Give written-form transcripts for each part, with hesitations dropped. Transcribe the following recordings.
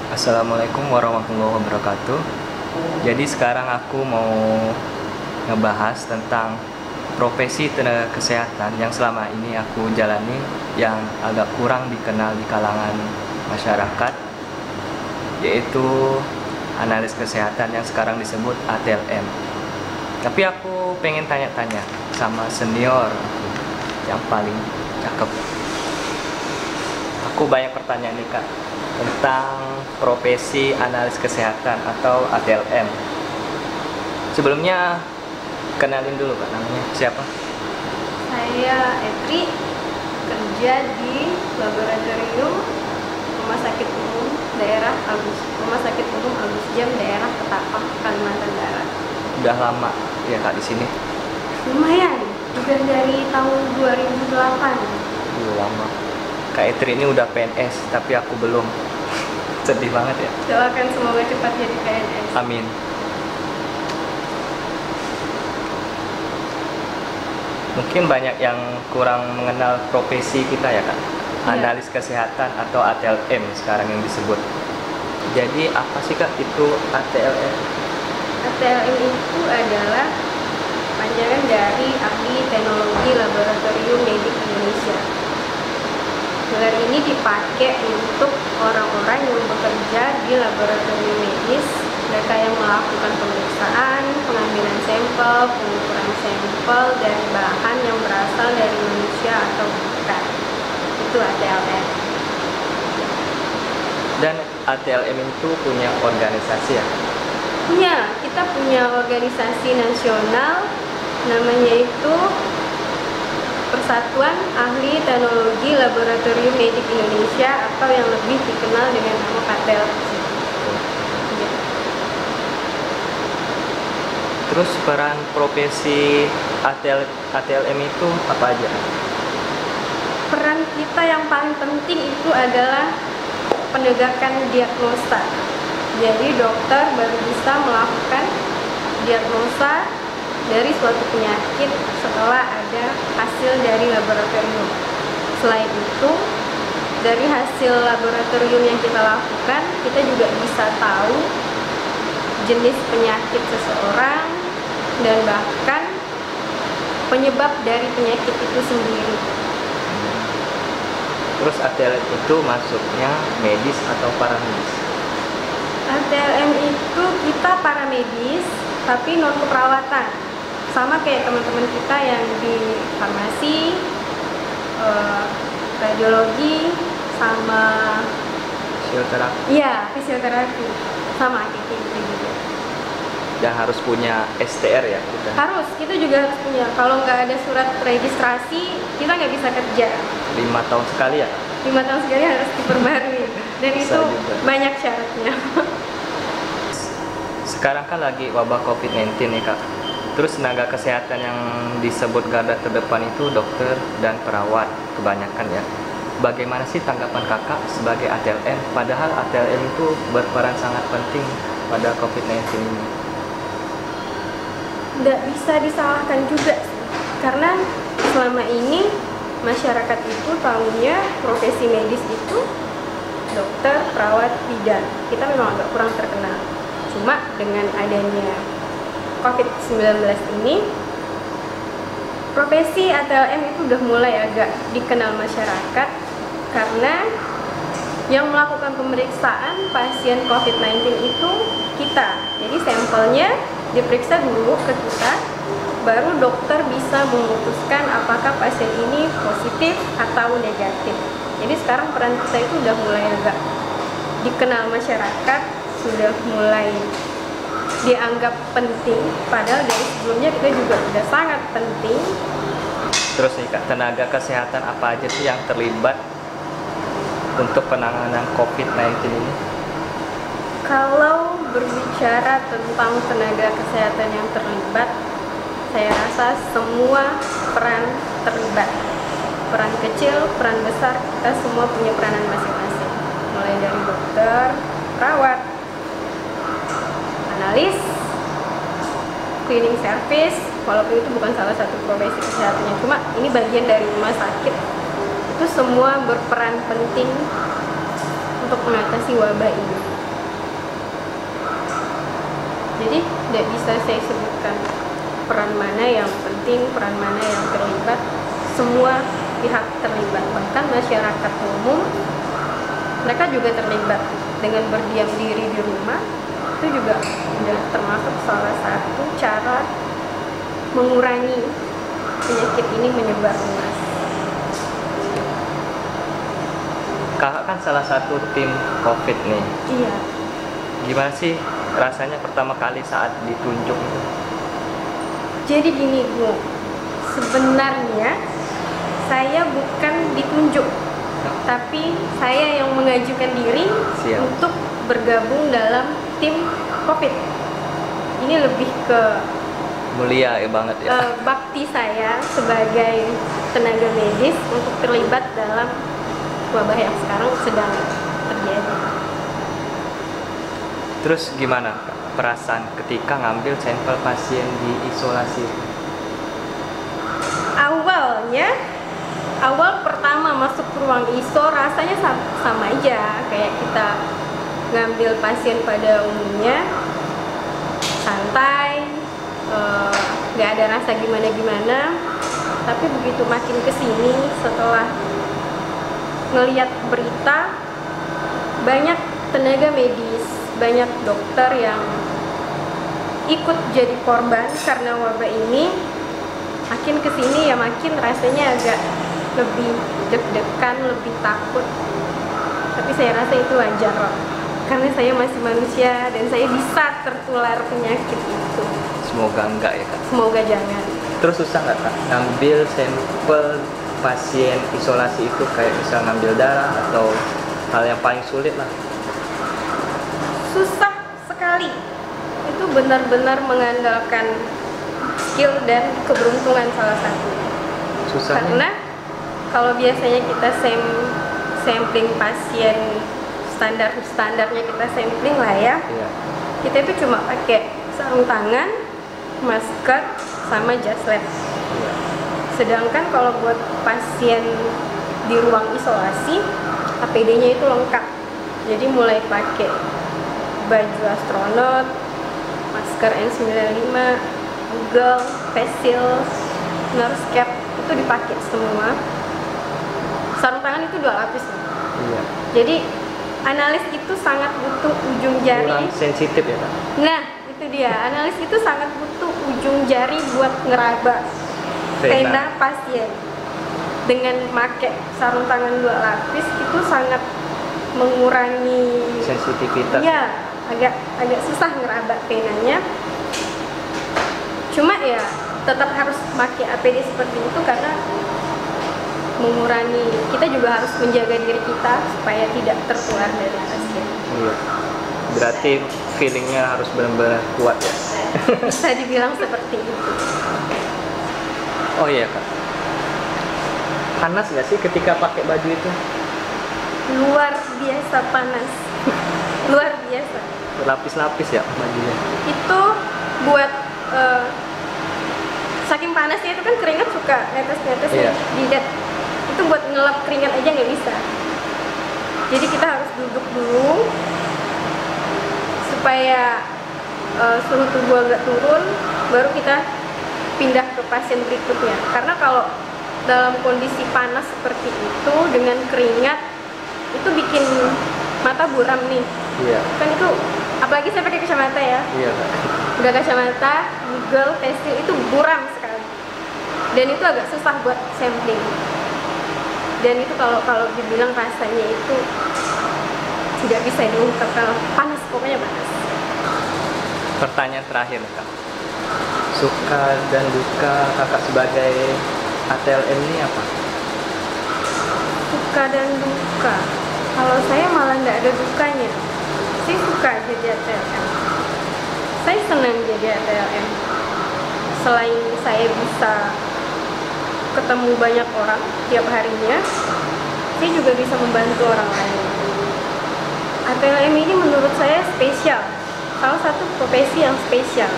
Assalamualaikum warahmatullahi wabarakatuh. Jadi sekarang aku mau ngebahas tentang profesi tenaga kesehatan yang selama ini aku jalani yang agak kurang dikenal di kalangan masyarakat, yaitu analis kesehatan yang sekarang disebut ATLM. Tapi aku pengen tanya-tanya sama senior yang paling cakep. Aku banyak pertanyaan nih Kak tentang profesi analis kesehatan atau ATLM. Sebelumnya kenalin dulu Kak, namanya siapa? Saya Etri, kerja di laboratorium Rumah Sakit Umum Agus Jam daerah Ketapang, Kalimantan Barat. Udah lama ya Kak di sini? Lumayan, udah dari tahun 2008. Lama. Kak Etri ini udah PNS tapi aku belum. Sedih banget ya. Doakan semoga cepat jadi PNS. Amin. Mungkin banyak yang kurang mengenal profesi kita ya Kak. Iya. Analis kesehatan atau ATLM sekarang yang disebut. Jadi apa sih Kak itu ATLM? ATLM itu adalah panjangan dari Ahli Teknologi Laboratorium Medik Indonesia. Gelar ini dipakai untuk orang-orang yang bekerja di laboratorium medis, mereka yang melakukan pemeriksaan, pengambilan sampel, pengukuran sampel dari bahan yang berasal dari manusia atau bukan. Itu ATLM. Dan ATLM itu punya organisasi ya? Punya, kita punya organisasi nasional, namanya itu Persatuan Ahli Teknologi Laboratorium Medik Indonesia atau yang lebih dikenal dengan nama PATEL. Ya. Terus peran profesi ATLM itu apa aja? Peran kita yang paling penting itu adalah penegakan diagnosa. Jadi dokter baru bisa melakukan diagnosa dari suatu penyakit setelah ada hasil dari laboratorium. Selain itu, dari hasil laboratorium yang kita lakukan, kita juga bisa tahu jenis penyakit seseorang dan bahkan penyebab dari penyakit itu sendiri. Terus ATLM itu masuknya medis atau paramedis? ATLM itu kita paramedis, tapi non keperawatan. Sama kayak teman-teman kita yang di farmasi, radiologi, sama Fisioterapi. iya fisioterapi, sama kayak gitu juga. Dan harus punya STR ya kita. Harus, kita juga harus punya. Kalau nggak ada surat registrasi, kita nggak bisa kerja. 5 tahun sekali ya? 5 tahun sekali harus diperbarui, dan Bisa itu juga. banyak syaratnya. Sekarang kan lagi wabah COVID-19 nih Kak. Terus tenaga kesehatan yang disebut garda terdepan itu dokter dan perawat kebanyakan ya. Bagaimana sih tanggapan Kakak sebagai ATLM? Padahal ATLM itu berperan sangat penting pada COVID-19 ini. Nggak bisa disalahkan juga sih, karena selama ini masyarakat itu tahunya profesi medis itu dokter, perawat, bidan. Kita memang agak kurang terkenal. Cuma dengan adanya COVID-19 ini, profesi ATLM itu udah mulai agak dikenal masyarakat karena yang melakukan pemeriksaan pasien COVID-19 itu kita. Jadi sampelnya diperiksa dulu ke kita, baru dokter bisa memutuskan apakah pasien ini positif atau negatif. Jadi sekarang peran kita itu udah mulai agak dikenal masyarakat, sudah mulai dianggap penting, padahal dari sebelumnya kita juga sudah sangat penting. Terus nih Kak, tenaga kesehatan apa aja sih yang terlibat untuk penanganan COVID-19 ini? Kalau berbicara tentang tenaga kesehatan yang terlibat, saya rasa semua peran terlibat. Peran kecil, peran besar, kita semua punya peranan masing-masing. Mulai dari dokter, perawat, analis, cleaning service, walaupun itu bukan salah satu profesi kesehatannya, cuma ini bagian dari rumah sakit. Itu semua berperan penting untuk mengatasi wabah ini. Jadi tidak bisa saya sebutkan peran mana yang penting, peran mana yang terlibat. Semua pihak terlibat, bahkan masyarakat umum mereka juga terlibat dengan berdiam diri di rumah. Itu juga sudah termasuk salah satu cara mengurangi penyakit ini menyebar luas. Kakak kan salah satu tim COVID nih. Iya. Gimana sih rasanya pertama kali saat ditunjuk? Jadi gini Bu, sebenarnya saya bukan ditunjuk, tapi saya yang mengajukan diri Siap. untuk bergabung dalam tim COVID. Ini lebih ke Mulia banget ya. bakti saya sebagai tenaga medis untuk terlibat dalam wabah yang sekarang sedang terjadi. Terus gimana Kak, perasaan ketika ngambil sampel pasien di isolasi? Awal pertama masuk ke ruang ISO rasanya sama aja kayak kita ngambil pasien pada umumnya, santai, nggak ada rasa gimana-gimana. Tapi begitu makin kesini setelah ngelihat berita, banyak tenaga medis, banyak dokter yang ikut jadi korban karena wabah ini. Makin kesini ya makin rasanya agak lebih deg-degan, lebih takut. Tapi saya rasa itu wajar loh, karena saya masih manusia dan saya bisa tertular penyakit itu. Semoga enggak ya Kak. Semoga jangan. Terus susah nggak Kak ngambil sampel pasien isolasi itu, kayak misal ngambil darah atau hal yang paling sulit lah? Susah sekali. Itu benar-benar mengandalkan skill dan keberuntungan salah satu. Susahnya? Karena kalau biasanya kita sampling pasien standarnya kita sampling lah ya. Iya. Kita itu cuma pakai sarung tangan, masker, sama jas lab. Iya. Sedangkan kalau buat pasien di ruang isolasi, APD-nya itu lengkap. Jadi mulai pakai baju astronot, masker N95, Google, face shield, nurse cap, itu dipakai semua. Sarung tangan itu 2 lapis. Iya. Jadi analis itu sangat butuh ujung jari. Kurang sensitif ya Kak? Nah, itu dia. Analis itu sangat butuh ujung jari buat ngeraba vena pasien. Dengan pakai sarung tangan 2 lapis itu sangat mengurangi sensitivitas. Ya, agak susah ngeraba venanya. Cuma ya tetap harus pakai APD seperti itu karena mengurangi, kita juga harus menjaga diri kita supaya tidak tertular dari pasien. Iya. Berarti feelingnya harus benar-benar kuat ya. Bisa dibilang seperti itu. Oh iya Kak. Panas nggak sih ketika pakai baju itu? Luar biasa panas. Luar biasa. Berlapis-lapis ya bajunya. Itu buat saking panasnya itu kan keringat suka netes-netes Iya. di dada. Itu buat ngelap keringat aja nggak bisa. Jadi kita harus duduk dulu supaya suhu tubuh agak turun, baru kita pindah ke pasien berikutnya. Karena kalau dalam kondisi panas seperti itu dengan keringat itu bikin mata buram nih. Iya. Kan itu apalagi saya pakai kacamata ya. Iya Kak. Udah kacamata, Google, face shield itu buram sekali. Dan itu agak susah buat sampling. Dan itu kalau dibilang rasanya itu tidak bisa diungkapkan, panas, pokoknya panas. Pertanyaan terakhir Kak. Suka dan duka Kakak sebagai ATLM ini apa? Suka dan duka. Kalau saya malah nggak ada dukanya. Saya suka jadi ATLM. Saya senang jadi ATLM. Selain saya bisa ketemu banyak orang tiap harinya, saya juga bisa membantu orang lain. ATLM ini menurut saya spesial, salah satu profesi yang spesial,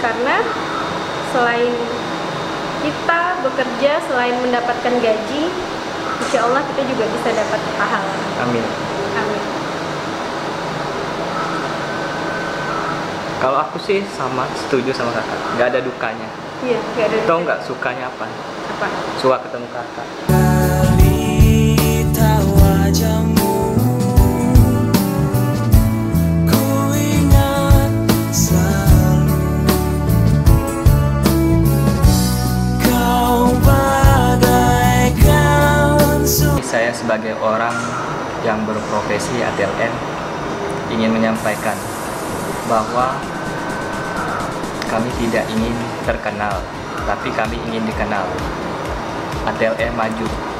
karena selain kita bekerja, selain mendapatkan gaji, insya Allah kita juga bisa dapat pahala. Amin. Amin. Kalau aku sih sama, setuju sama kakak, nggak ada dukanya. Iya, nggak ada. Tau nggak sukanya apa? Apa? Suka ketemu kakak. Pelita wajahmu, ku ingat selalu. Kau bagaikan Saya sebagai orang yang berprofesi ATLN ingin menyampaikan bahwa kami tidak ingin terkenal, tapi kami ingin dikenal. ATLN maju.